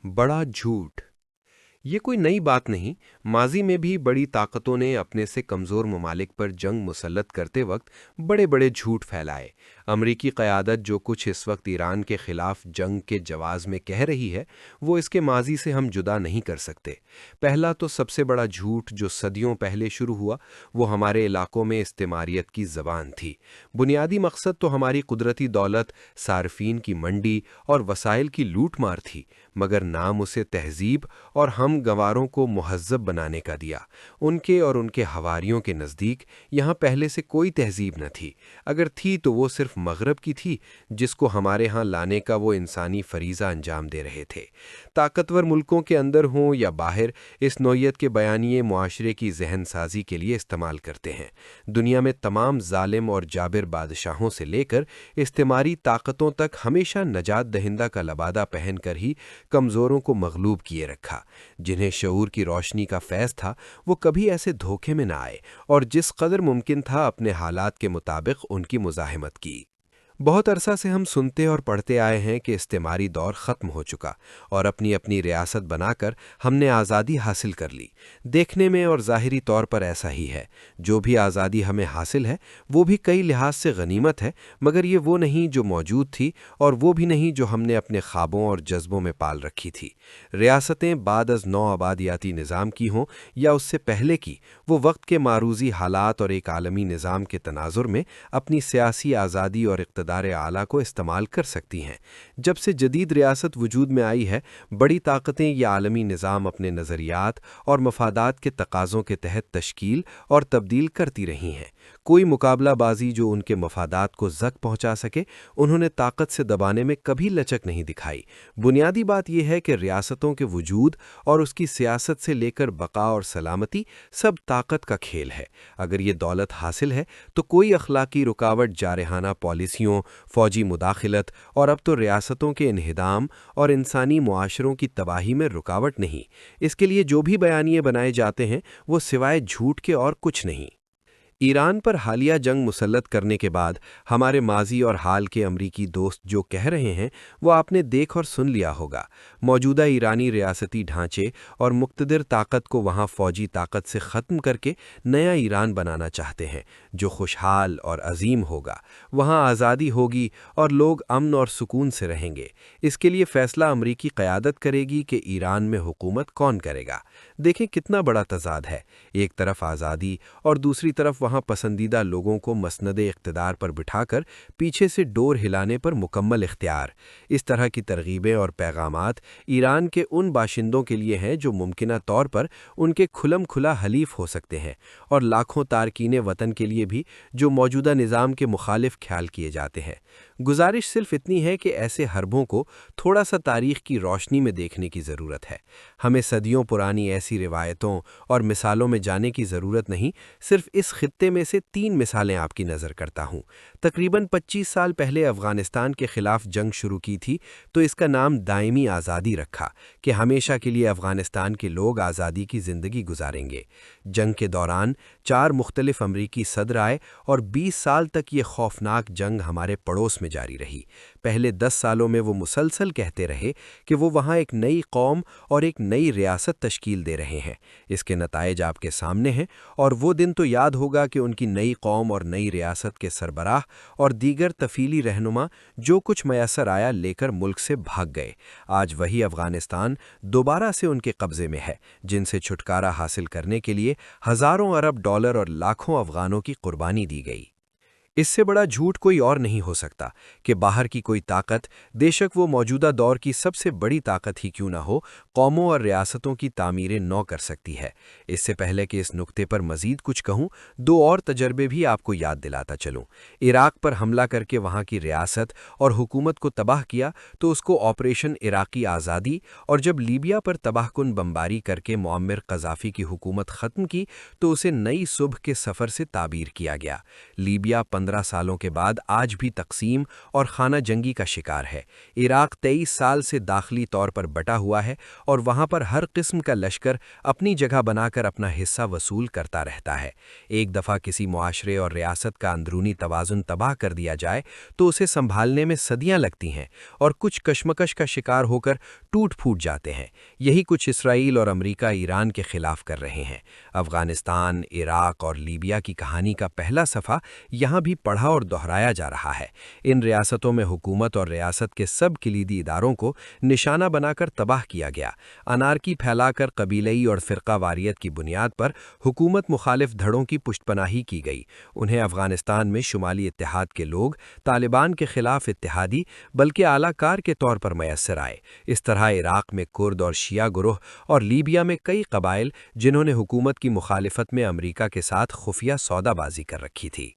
बड़ा झूठ। ये कोई नई बात नहीं। माजी में भी बड़ी ताकतों ने अपने से कमज़ोर ममालिक पर जंग मुसल्लत करते वक्त बड़े बड़े झूठ फैलाए। अमरीकी क़यादत जो कुछ इस वक्त ईरान के ख़िलाफ़ जंग के जवाज़ में कह रही है, वो इसके माजी से हम जुदा नहीं कर सकते। पहला तो सबसे बड़ा झूठ जो सदियों पहले शुरू हुआ, वो हमारे इलाकों में इस्तेमारियत की ज़बान थी। बुनियादी मकसद तो हमारी कुदरती दौलत, सार्फिन की मंडी और वसाइल की लूट मार थी, मगर नाम उसे तहज़ीब और हम गंवारों को मुहज़्ज़ब बनाने का दिया। उनके और उनके हवारियों के नज़दीक यहाँ पहले से कोई तहज़ीब न थी। अगर थी तो वो सिर्फ मग़रब की थी, जिसको हमारे यहाँ लाने का वो इंसानी फ़रीज़ा अंजाम दे रहे थे। ताकतवर मुल्कों के अंदर हों या बाहर, इस नौइयत के बयानिए मुआशरे की जहन साजी के लिए इस्तेमाल करते हैं। दुनिया में तमाम जालिम और जाबिर बादशाहों से लेकर इस्तेमारी ताकतों तक हमेशा नजात दहिंदा का लबादा पहन कर ही कमज़ोरों को मगलूब किए रखा। जिन्हें शऊर की रोशनी का फैज़ था, वो कभी ऐसे धोखे में ना आए और जिस कदर मुमकिन था अपने हालात के मुताबिक उनकी मुज़ाहिमत की। बहुत अरसा से हम सुनते और पढ़ते आए हैं कि इस्तेमारी दौर ख़त्म हो चुका और अपनी अपनी रियासत बनाकर हमने आज़ादी हासिल कर ली। देखने में और ज़ाहिरी तौर पर ऐसा ही है। जो भी आज़ादी हमें हासिल है, वो भी कई लिहाज से गनीमत है, मगर ये वो नहीं जो मौजूद थी और वो भी नहीं जो हमने अपने ख्वाबों और जज्बों में पाल रखी थी। रियासतें बाद अज़ नौ आबादियाती निज़ाम की हों या उससे पहले की, वो वक्त के मारूज़ी हालात और एक आलमी निज़ाम के तनाजुर में अपनी सियासी आज़ादी और इक़्तिदार आला को इस्तेमाल कर सकती हैं। जब से जदीद रियासत वजूद में आई है, बड़ी ताकतें या आलमी निज़ाम अपने नज़रियात और मफादात के तकाज़ों के तहत तश्कील और तब्दील करती रही हैं। कोई मुकाबलाबाजी जो उनके मफादात को ज़क पहुँचा सके, उन्होंने ताकत से दबाने में कभी लचक नहीं दिखाई। बुनियादी बात यह है कि रियासतों के वजूद और उसकी सियासत से लेकर बका और सलामती सब ताकत का खेल है। अगर ये दौलत हासिल है तो कोई अखलाकी रुकावट जारहाना पॉलिसियों, फ़ौजी मुदाखलत और अब तो रियासतों के इन्हिदाम और इंसानी मुआशरों की तबाही में रुकावट नहीं। इसके लिए जो भी बयानिए बनाए जाते हैं, वो सिवाय झूठ के और कुछ नहीं। ईरान पर हालिया जंग मुसल्लत करने के बाद हमारे माजी और हाल के अमरीकी दोस्त जो कह रहे हैं, वो आपने देख और सुन लिया होगा। मौजूदा ईरानी रियासती ढांचे और मुक़्तदिर ताकत को वहाँ फ़ौजी ताकत से ख़त्म करके नया ईरान बनाना चाहते हैं, जो खुशहाल और अजीम होगा। वहाँ आज़ादी होगी और लोग अमन और सुकून से रहेंगे। इसके लिए फ़ैसला अमरीकी क़यादत करेगी कि ईरान में हुकूमत कौन करेगा। देखें कितना बड़ा तज़ाद है। एक तरफ आज़ादी और दूसरी तरफ वहाँ पसंदीदा लोगों को मसनदे इक़्तिदार पर बिठाकर पीछे से डोर हिलाने पर मुकम्मल इख्तियार। इस तरह की तरगीबें और पैगामात ईरान के उन बाशिंदों के लिए हैं जो मुमकिना तौर पर उनके खुलम खुला हलीफ हो सकते हैं, और लाखों तारकीने वतन के लिए भी जो मौजूदा निज़ाम के मुखालिफ ख्याल किए जाते हैं। गुजारिश सिर्फ इतनी है कि ऐसे हरबों को थोड़ा सा तारीख़ की रोशनी में देखने की ज़रूरत है। हमें सदियों पुरानी ऐसी रिवायतों और मिसालों में जाने की ज़रूरत नहीं। सिर्फ इस खित्ते में से 3 मिसालें आपकी नज़र करता हूँ। तकरीबन 25 साल पहले अफ़गानिस्तान के ख़िलाफ़ जंग शुरू की थी, तो इसका नाम दायमी आज़ादी रखा कि हमेशा के लिए अफ़गानिस्तान के लोग आज़ादी की ज़िंदगी गुजारेंगे। जंग के दौरान 4 मुख्तलिफ अमरीकी सदर आए और 20 साल तक ये खौफनाक जंग हमारे पड़ोस में जारी रही। पहले 10 सालों में वो मुसलसल कहते रहे कि वो वहाँ एक नई कौम और एक नई रियासत तश्कील दे रहे हैं। इसके नताइज आपके सामने हैं, और वो दिन तो याद होगा कि उनकी नई कौम और नई रियासत के सरबराह और दीगर तफीली रहनुमा जो कुछ मयसर आया लेकर मुल्क से भाग गए। आज वही अफ़गानिस्तान दोबारा से उनके कब्ज़े में है, जिनसे छुटकारा हासिल करने के लिए हज़ारों अरब डॉलर और लाखों अफ़गानों की कुर्बानी दी गई। इससे बड़ा झूठ कोई और नहीं हो सकता कि बाहर की कोई ताकत, बेशक वो मौजूदा दौर की सबसे बड़ी ताकत ही क्यों ना हो, कौमों और रियासतों की तामीरें नौ कर सकती है। इससे पहले कि इस नुक्ते पर मज़ीद कुछ कहूँ, 2 और तजर्बे भी आपको याद दिलाता चलूँ। इराक़ पर हमला करके वहाँ की रियासत और हुकूमत को तबाह किया, तो उसको ऑपरेशन इराक़ी आज़ादी, और जब लीबिया पर तबाहकुन बमबारी करके मुअम्मर क़ज़ाफ़ी की हुकूमत ख़त्म की, तो उसे नई सुबह के सफ़र से ताबीर किया गया। लीबिया 15 सालों के बाद आज भी तकसीम और खाना जंगी का शिकार है। इराक 23 साल से दाखिली तौर पर बटा हुआ है और वहाँ पर हर किस्म का लश्कर अपनी जगह बनाकर अपना हिस्सा वसूल करता रहता है। एक दफ़ा किसी मुआशरे और रियासत का अंदरूनी तवाज़ुन तबाह कर दिया जाए तो उसे संभालने में सदियाँ लगती हैं और कुछ कशमकश का शिकार होकर टूट फूट जाते हैं। यही कुछ इसराइल और अमेरिका ईरान के खिलाफ कर रहे हैं। अफगानिस्तान, इराक और लीबिया की कहानी का पहला सफ़ा यहाँ भी पढ़ा और दोहराया जा रहा है। इन रियासतों में हुकूमत और रियासत के सब कलीदी इदारों को निशाना बनाकर तबाह किया गया। अनारकी फैलाकर कबीलई और फ़िरक़ावारियत की बुनियाद पर हुकूमत मुखालिफ धड़ों की पुष्टपनाही की गई। उन्हें अफगानिस्तान में शुमाली इत्तेहाद के लोग तालिबान के खिलाफ इत्तेहादी बल्कि आलाकार के तौर पर मैसर आए। इस तरह इराक में कुर्द और शिया गुरूह और लीबिया में कई कबाइल जिन्होंने हुकूमत की मुखालिफत में अमेरिका के साथ खुफिया सौदाबाजी कर रखी थी।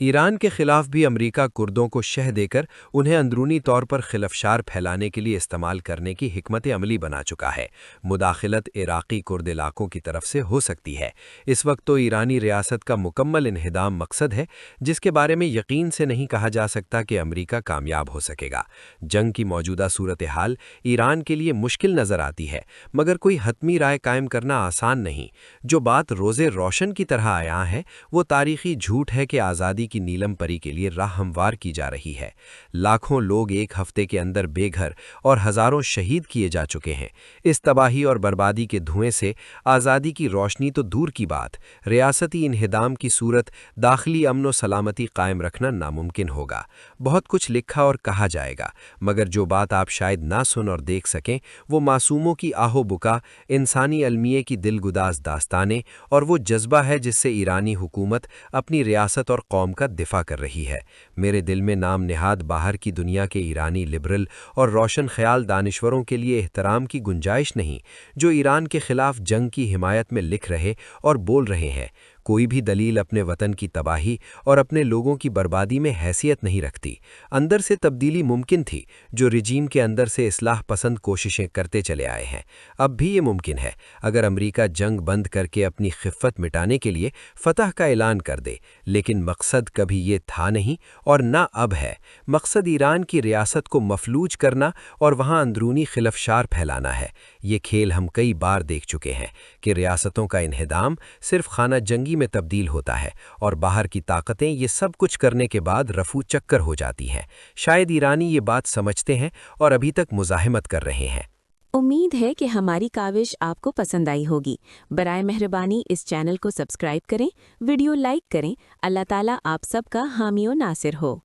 ईरान के खिलाफ भी अमेरिका कुर्दों को शह देकर उन्हें अंदरूनी तौर पर खिलफशार फैलाने के लिए इस्तेमाल करने की हिकमत अमली बना चुका है। मुदाखलत इराक़ी कुर्द इलाकों की तरफ से हो सकती है। इस वक्त तो ईरानी रियासत का मुकम्मल इन्हिदाम मकसद है, जिसके बारे में यकीन से नहीं कहा जा सकता कि अमेरिका कामयाब हो सकेगा। जंग की मौजूदा सूरत हाल ईरान के लिए मुश्किल नज़र आती है, मगर कोई हतमी राय कायम करना आसान नहीं। जो बात रोज़े रोशन की तरह आया है वो तारीख़ी झूठ है कि आज़ादी की नीलम परी के लिए राह हमवार की जा रही है। लाखों लोग एक हफ्ते के अंदर बेघर और हजारों शहीद किए जा चुके हैं। इस तबाही और बर्बादी के धुएं से आज़ादी की रोशनी तो दूर की बात, रियासती इन्हिदाम की सूरत दाखिली अमन व सलामती कायम रखना नामुमकिन होगा। बहुत कुछ लिखा और कहा जाएगा, मगर जो बात आप शायद ना सुन और देख सकें वो मासूमों की आहो बुका, इंसानी अलमिये की दिलगुदाज दास्तानें और वो जज्बा है जिससे ईरानी हुकूमत अपनी रियासत और कौम का दिफा कर रही है। मेरे दिल में नाम निहाद बाहर की दुनिया के ईरानी लिबरल और रोशन ख्याल दानिश्वरों के लिए एहतराम की गुंजाइश नहीं, जो ईरान के खिलाफ जंग की हिमायत में लिख रहे और बोल रहे हैं। कोई भी दलील अपने वतन की तबाही और अपने लोगों की बर्बादी में हैसियत नहीं रखती। अंदर से तब्दीली मुमकिन थी, जो रिजीम के अंदर से इस्लाह पसंद कोशिशें करते चले आए हैं। अब भी ये मुमकिन है अगर अमेरिका जंग बंद करके अपनी खिफ़्फ़त मिटाने के लिए फ़तह का ऐलान कर दे, लेकिन मकसद कभी ये था नहीं और ना अब है। मकसद ईरान की रियासत को मफलूज करना और वहाँ अंदरूनी खिलफशार फैलाना है। ये खेल हम कई बार देख चुके हैं कि रियासतों का इन्हिदाम सिर्फ खाना जंगी में तब्दील होता है और बाहर की ताकतें ये सब कुछ करने के बाद रफू चक्कर हो जाती हैं। शायद ईरानी ये बात समझते हैं और अभी तक मुज़ाहिमत कर रहे हैं। उम्मीद है कि हमारी काविश आपको पसंद आई होगी। बराए मेहरबानी इस चैनल को सब्सक्राइब करें, वीडियो लाइक करें। अल्लाह ताला आप सबका हामी व नासिर हो।